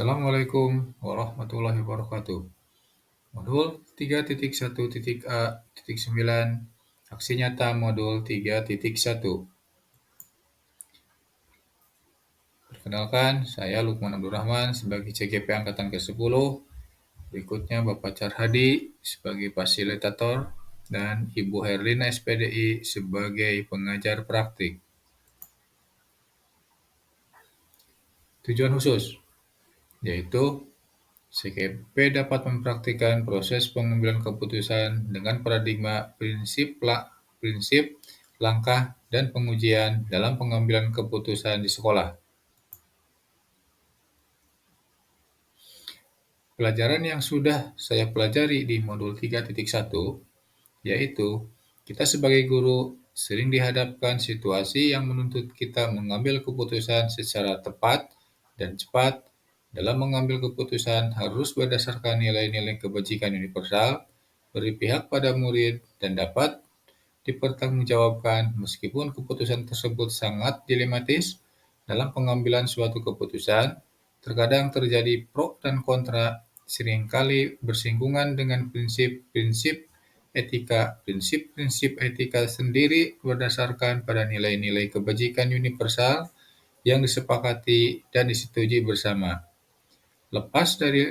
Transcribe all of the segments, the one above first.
Assalamualaikum warahmatullahi wabarakatuh. Modul 3.1.A.9 Aksi nyata modul 3.1. Perkenalkan, saya Lukman Abdurrahman sebagai CGP Angkatan ke-10. Berikutnya Bapak Carhadi sebagai fasilitator dan Ibu Herlina SPDI sebagai pengajar praktik. Tujuan khusus yaitu CGP dapat mempraktikkan proses pengambilan keputusan dengan paradigma prinsip, langkah, dan pengujian dalam pengambilan keputusan di sekolah. Pelajaran yang sudah saya pelajari di modul 3.1 yaitu kita sebagai guru sering dihadapkan situasi yang menuntut kita mengambil keputusan secara tepat dan cepat. Dalam mengambil keputusan harus berdasarkan nilai-nilai kebajikan universal, berpihak pada murid, dan dapat dipertanggungjawabkan meskipun keputusan tersebut sangat dilematis. Dalam pengambilan suatu keputusan, terkadang terjadi pro dan kontra, seringkali bersinggungan dengan prinsip-prinsip etika. Prinsip-prinsip etika sendiri berdasarkan pada nilai-nilai kebajikan universal yang disepakati dan disetujui bersama. Lepas dari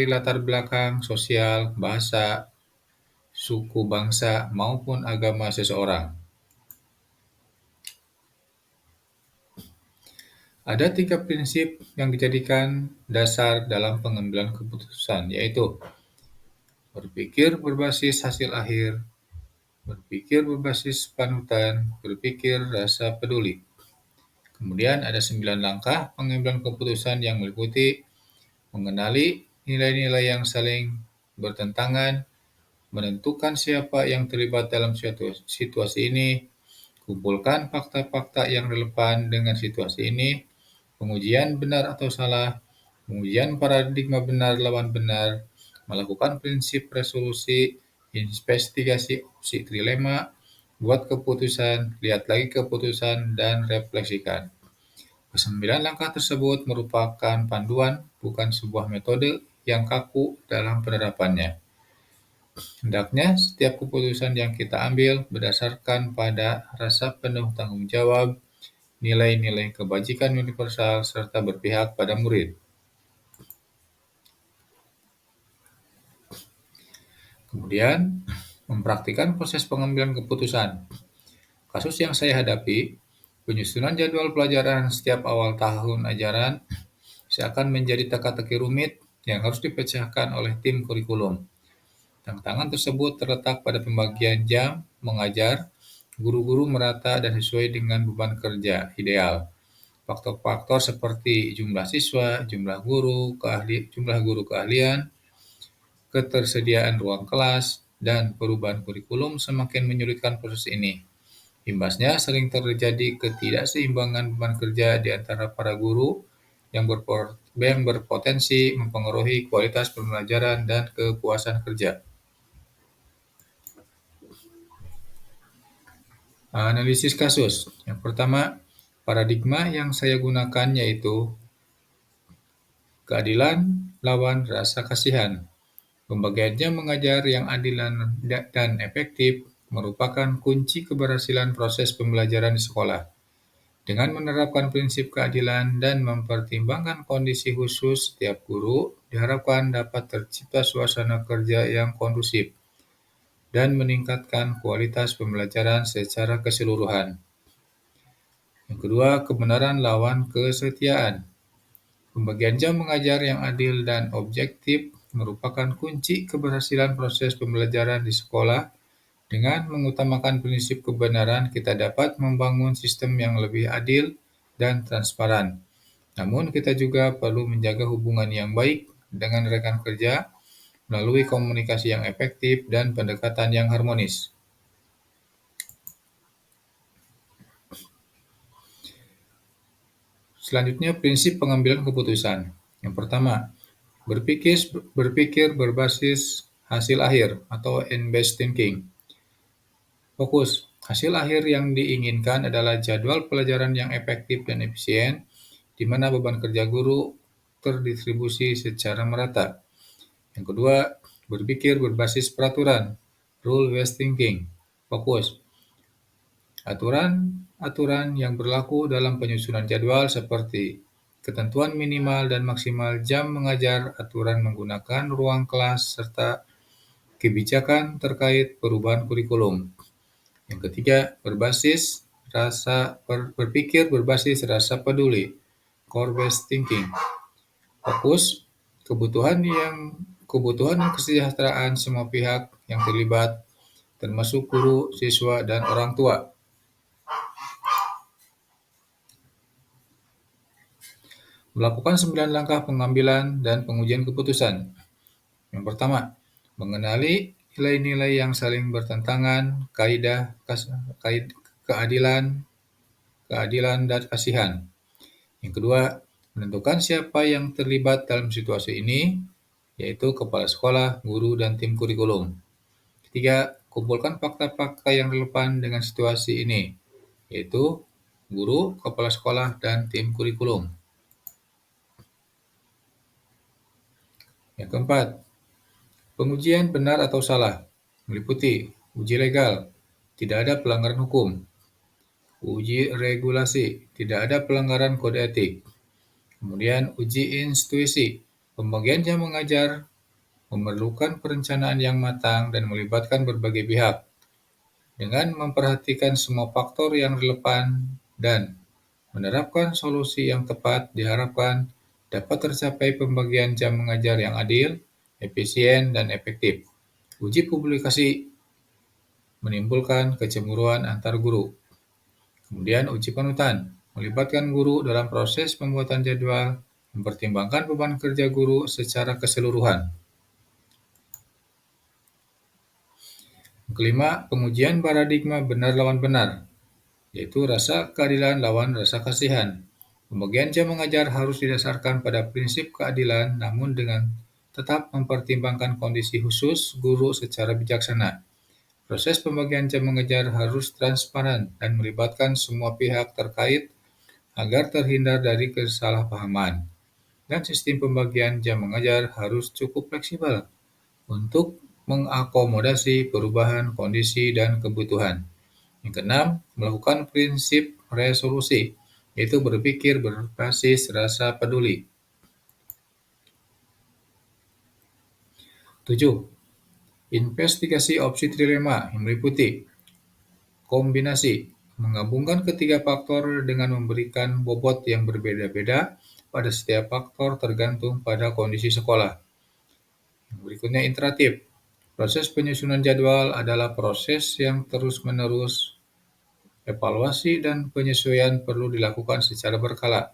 latar belakang sosial, bahasa, suku bangsa, maupun agama seseorang. Ada 3 prinsip yang dijadikan dasar dalam pengambilan keputusan, yaitu berpikir berbasis hasil akhir, berpikir berbasis panutan, berpikir rasa peduli. Kemudian ada 9 langkah pengambilan keputusan yang meliputi mengenali nilai-nilai yang saling bertentangan, menentukan siapa yang terlibat dalam situasi ini, kumpulkan fakta-fakta yang relevan dengan situasi ini, pengujian benar atau salah, pengujian paradigma benar lawan benar, melakukan prinsip resolusi, investigasi opsi trilema, buat keputusan, lihat lagi keputusan, dan refleksikan. Kesembilan langkah tersebut merupakan panduan, bukan sebuah metode yang kaku dalam penerapannya. Hendaknya setiap keputusan yang kita ambil berdasarkan pada rasa penuh tanggung jawab, nilai-nilai kebajikan universal, serta berpihak pada murid. Kemudian, mempraktikkan proses pengambilan keputusan. Kasus yang saya hadapi, penyusunan jadwal pelajaran setiap awal tahun ajaran seakan menjadi teka-teki rumit yang harus dipecahkan oleh tim kurikulum. Tantangan tersebut terletak pada pembagian jam mengajar, guru-guru merata dan sesuai dengan beban kerja ideal. Faktor-faktor seperti jumlah siswa, jumlah guru keahlian, ketersediaan ruang kelas, dan perubahan kurikulum semakin menyulitkan proses ini. Imbasnya sering terjadi ketidakseimbangan beban kerja di antara para guru yang berpotensi mempengaruhi kualitas pembelajaran dan kepuasan kerja. Analisis kasus. Yang pertama, paradigma yang saya gunakan yaitu keadilan lawan rasa kasihan. Pembagian jam mengajar yang adil dan efektif merupakan kunci keberhasilan proses pembelajaran di sekolah. Dengan menerapkan prinsip keadilan dan mempertimbangkan kondisi khusus setiap guru, diharapkan dapat tercipta suasana kerja yang kondusif dan meningkatkan kualitas pembelajaran secara keseluruhan. Yang kedua, kebenaran lawan kesetiaan. Pembagian jam mengajar yang adil dan objektif merupakan kunci keberhasilan proses pembelajaran di sekolah. Dengan mengutamakan prinsip kebenaran, kita dapat membangun sistem yang lebih adil dan transparan. Namun, kita juga perlu menjaga hubungan yang baik dengan rekan kerja melalui komunikasi yang efektif dan pendekatan yang harmonis. Selanjutnya, prinsip pengambilan keputusan. Yang pertama, berpikir berbasis hasil akhir atau end-based thinking. Fokus. Hasil akhir yang diinginkan adalah jadwal pelajaran yang efektif dan efisien, di mana beban kerja guru terdistribusi secara merata. Yang kedua, berpikir berbasis peraturan, rule-based thinking. Fokus. Aturan yang berlaku dalam penyusunan jadwal seperti ketentuan minimal dan maksimal jam mengajar, aturan menggunakan ruang kelas, serta kebijakan terkait perubahan kurikulum. Yang ketiga, berpikir berbasis rasa peduli, core-based thinking. Fokus, kebutuhan dan kesejahteraan semua pihak yang terlibat, termasuk guru, siswa, dan orang tua. Melakukan 9 langkah pengambilan dan pengujian keputusan. Yang pertama, mengenali nilai-nilai yang saling bertentangan, keadilan, dan kasihan. Yang kedua, menentukan siapa yang terlibat dalam situasi ini, yaitu kepala sekolah, guru, dan tim kurikulum. Ketiga, kumpulkan fakta-fakta yang relevan dengan situasi ini, yaitu guru, kepala sekolah, dan tim kurikulum. Yang keempat, pengujian benar atau salah, meliputi uji legal, tidak ada pelanggaran hukum. Uji regulasi, tidak ada pelanggaran kode etik. Kemudian uji intuisi, pembagian jam mengajar memerlukan perencanaan yang matang dan melibatkan berbagai pihak. Dengan memperhatikan semua faktor yang relevan dan menerapkan solusi yang tepat, diharapkan dapat tercapai pembagian jam mengajar yang adil, efisien, dan efektif. Uji publikasi menimbulkan kecemburuan antar guru. Kemudian uji panutan, melibatkan guru dalam proses pembuatan jadwal, mempertimbangkan beban kerja guru secara keseluruhan. Kelima, pengujian paradigma benar lawan benar, yaitu rasa keadilan lawan rasa kasihan. Pembagian jam mengajar harus didasarkan pada prinsip keadilan, namun dengan tetap mempertimbangkan kondisi khusus guru secara bijaksana. Proses pembagian jam mengajar harus transparan dan melibatkan semua pihak terkait agar terhindar dari kesalahpahaman. Dan sistem pembagian jam mengajar harus cukup fleksibel untuk mengakomodasi perubahan kondisi dan kebutuhan. Yang keenam, melakukan prinsip resolusi, yaitu berpikir berbasis rasa peduli. 7. Investigasi opsi trilema yang meliputi kombinasi, menggabungkan ketiga faktor dengan memberikan bobot yang berbeda-beda pada setiap faktor tergantung pada kondisi sekolah. Yang berikutnya iteratif. Proses penyusunan jadwal adalah proses yang terus-menerus. Evaluasi dan penyesuaian perlu dilakukan secara berkala.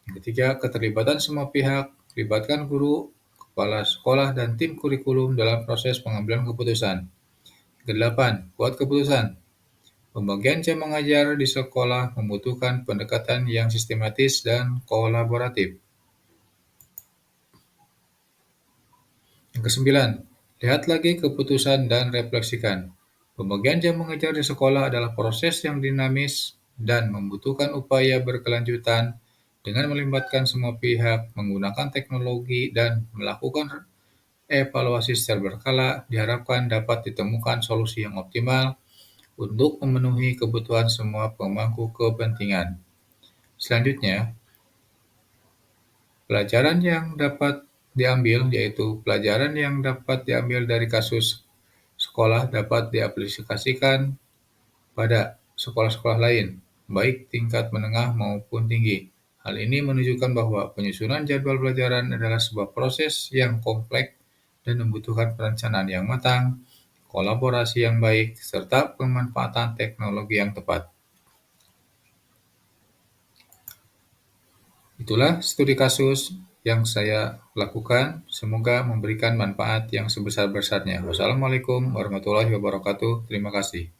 Yang ketiga, keterlibatan semua pihak, libatkan guru, kepala sekolah, dan tim kurikulum dalam proses pengambilan keputusan. Kedelapan, buat keputusan. Pembagian jam mengajar di sekolah membutuhkan pendekatan yang sistematis dan kolaboratif. Yang kesembilan, lihat lagi keputusan dan refleksikan. Pembagian jam mengajar di sekolah adalah proses yang dinamis dan membutuhkan upaya berkelanjutan dengan melibatkan semua pihak, menggunakan teknologi, dan melakukan evaluasi secara berkala. Diharapkan dapat ditemukan solusi yang optimal untuk memenuhi kebutuhan semua pemangku kepentingan. Selanjutnya, pelajaran yang dapat diambil yaitu pelajaran yang dapat diambil dari kasus sekolah dapat diaplikasikan pada sekolah-sekolah lain, baik tingkat menengah maupun tinggi. Hal ini menunjukkan bahwa penyusunan jadwal pelajaran adalah sebuah proses yang kompleks dan membutuhkan perencanaan yang matang, kolaborasi yang baik, serta pemanfaatan teknologi yang tepat. Itulah studi kasus yang saya lakukan, semoga memberikan manfaat yang sebesar-besarnya. Wassalamualaikum warahmatullahi wabarakatuh. Terima kasih.